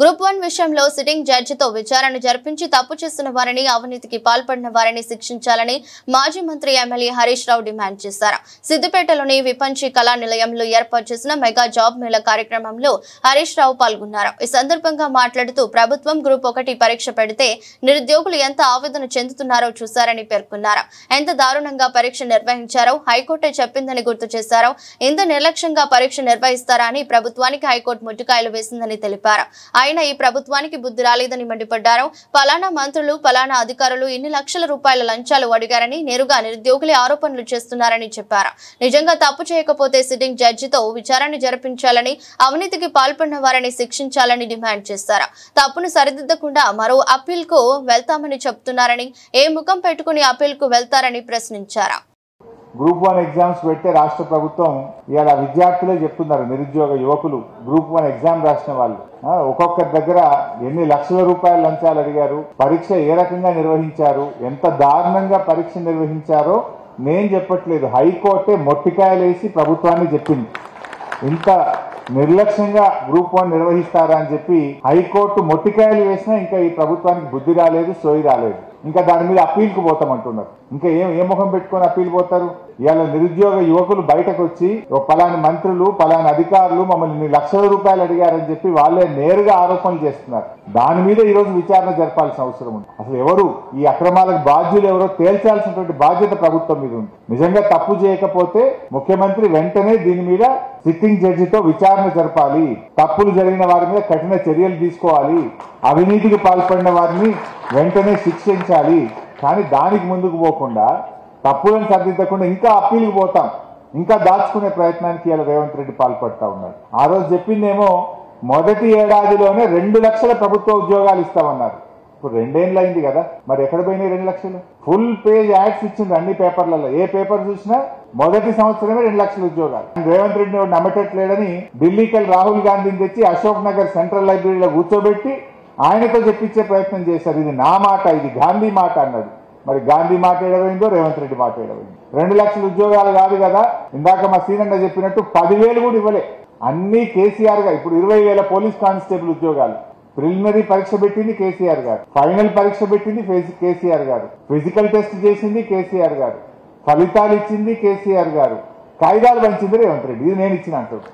Group 1 విషయంలో sitting జడ్జితో విచారణ జరిపించి తప్పు చేస్తున్న వారిని అవినీతికి పాల్పడిన వారిని శిక్షించాలని మాజీ మంత్రి ఎమ్మెల్యే హరీష్ రావు డిమాండ్ చేశారు. సిద్దిపేటలోని విపంచి కళా నిలయంలో ఏర్పాటు చేసిన మెగా జాబ్ మేళా కార్యక్రమంలో హరీష్ రావు పాల్గొన్నారు. ఈ సందర్భంగా మాట్లాడుతూ ప్రభుత్వం గ్రూప్ 1 పరీక్ష పెడితే నిరుద్యోగులు ఎంత ఆవేదన చెందుతున్నారో చూశారని పేర్కొన్నారు. ఎంత దారుణంగా పరీక్ష నిర్వహించారో హైకోర్టే చెప్పిందని గుర్తు చేశారు. ఇంత నిర్లక్ష్యంగా పరీక్ష నిర్వహిస్తారా అని ప్రభుత్వానికి హైకోర్టు ముట్టుకాయలు వేసిందని తెలిపారు. ఆయన ఈ ప్రభుత్వానికి బుద్ధి రాలేదని మండిపడ్డారు. పలానా మంత్రులు పలానా అధికారులు ఇన్ని లక్షల రూపాయల లంచాలు అడిగారని నేరుగా నిరుద్యోగులే ఆరోపణలు చేస్తున్నారని చెప్పారు. నిజంగా తప్పు చేయకపోతే సిట్టింగ్ జడ్జితో విచారణ జరిపించాలని, అవినీతికి పాల్పడిన వారిని శిక్షించాలని డిమాండ్ చేశారు. తప్పును సరిదిద్దకుండా మరో అప్పీల్ కు వెళ్తామని చెప్తున్నారని, ఏ ముఖం పెట్టుకుని అప్పీల్ కు వెళ్తారని ప్రశ్నించారు. గ్రూప్ 1 ఎగ్జామ్స్ పెడితే రాష్ట్ర ప్రభుత్వం ఇవాళ విద్యార్థులే చెప్తున్నారు, నిరుద్యోగ యువకులు గ్రూప్ 1 ఎగ్జామ్ రాసిన వాళ్ళు ఒక్కొక్కరి దగ్గర ఎన్ని లక్షల రూపాయల లంచాలు అడిగారు, పరీక్ష ఏ రకంగా నిర్వహించారు, ఎంత దారుణంగా పరీక్ష నిర్వహించారో నేను చెప్పట్లేదు, హైకోర్టే మొట్టికాయలేసి ప్రభుత్వాన్ని చెప్పింది. ఇంత నిర్లక్ష్యంగా గ్రూప్ 1 నిర్వహిస్తారా అని చెప్పి హైకోర్టు మొట్టికాయలు వేసినా ఇంకా ఈ ప్రభుత్వానికి బుద్ధి రాలేదు, సోయి రాలేదు. ఇంకా దాని మీద అప్పీల్కి పోతామంటున్నారు. ఇంకా ఏ ముఖం పెట్టుకొని అప్పీల్ పోతారు? ఇవాళ నిరుద్యోగ యువకులు బయటకు వచ్చి పలాని మంత్రులు పలాని అధికారులు మమ్మల్ని లక్షల రూపాయలు అడిగారని చెప్పి వాళ్ళే నేరుగా ఆరోపణలు చేస్తున్నారు. దాని మీద ఈరోజు విచారణ జరపాల్సిన అవసరం ఉంది. అసలు ఎవరు ఈ అక్రమాలకు బాధ్యులు ఎవరో తేల్చాల్సినటువంటి బాధ్యత ప్రభుత్వం మీద ఉంది. నిజంగా తప్పు చేయకపోతే ముఖ్యమంత్రి వెంటనే దీని మీద సిట్టింగ్ జడ్జితో విచారణ జరపాలి, తప్పులు జరిగిన వారి మీద కఠిన చర్యలు తీసుకోవాలి, అవినీతికి పాల్పడిన వారిని వెంటనే శిక్షించాలి. కానీ దానికి ముందుకు పోకుండా తప్పులను సరిదిద్దకుండా ఇంకా అప్పీల్కి పోతాం, ఇంకా దాచుకునే ప్రయత్నానికి ఇలా రేవంత్ రెడ్డి పాల్పడతా ఉన్నాడు. ఆ రోజు చెప్పిందేమో మొదటి ఏడాదిలోనే 2 లక్షల ప్రభుత్వ ఉద్యోగాలు ఇస్తామన్నారు. ఇప్పుడు 2 ఏళ్ళు అయింది కదా, మరి ఎక్కడ పోయినాయి 2 లక్షలు? ఫుల్ పేజ్ యాడ్స్ ఇచ్చింది అన్ని పేపర్లలో. ఏ పేపర్ చూసినా మొదటి సంవత్సరమే 2 లక్షల ఉద్యోగాలు. రేవంత్ రెడ్డి నమ్మటట్లేడని ఢిల్లీకి వెళ్ళి రాహుల్ గాంధీని తెచ్చి అశోక్ నగర్ సెంట్రల్ లైబ్రరీలో కూర్చోబెట్టి ఆయనతో చెప్పించే ప్రయత్నం చేశారు. ఇది నా మాట, ఇది గాంధీ మాట అన్నాడు. మరి గాంధీ మాట ఏడవైందో, రేవంత్ రెడ్డి మాట ఏడవైందో? 2 లక్షల ఉద్యోగాలు కాదు కదా, ఇందాక మా సీనన్న చెప్పినట్టు 10,000 కూడా ఇవ్వలే. అన్ని కేసీఆర్ గారు. ఇప్పుడు 20,000 పోలీస్ కానిస్టేబుల్ ఉద్యోగాలు. ప్రిలిమినరీ పరీక్ష పెట్టింది కేసీఆర్ గారు, ఫైనల్ పరీక్ష పెట్టింది కేసీఆర్ గారు, ఫిజికల్ టెస్ట్ చేసింది కేసీఆర్ గారు, ఫలితాలు ఇచ్చింది కేసీఆర్ గారు, కాయిదాలు పంచింది రేవంత్ రెడ్డి. ఇది నేను ఇచ్చిన అంటారు.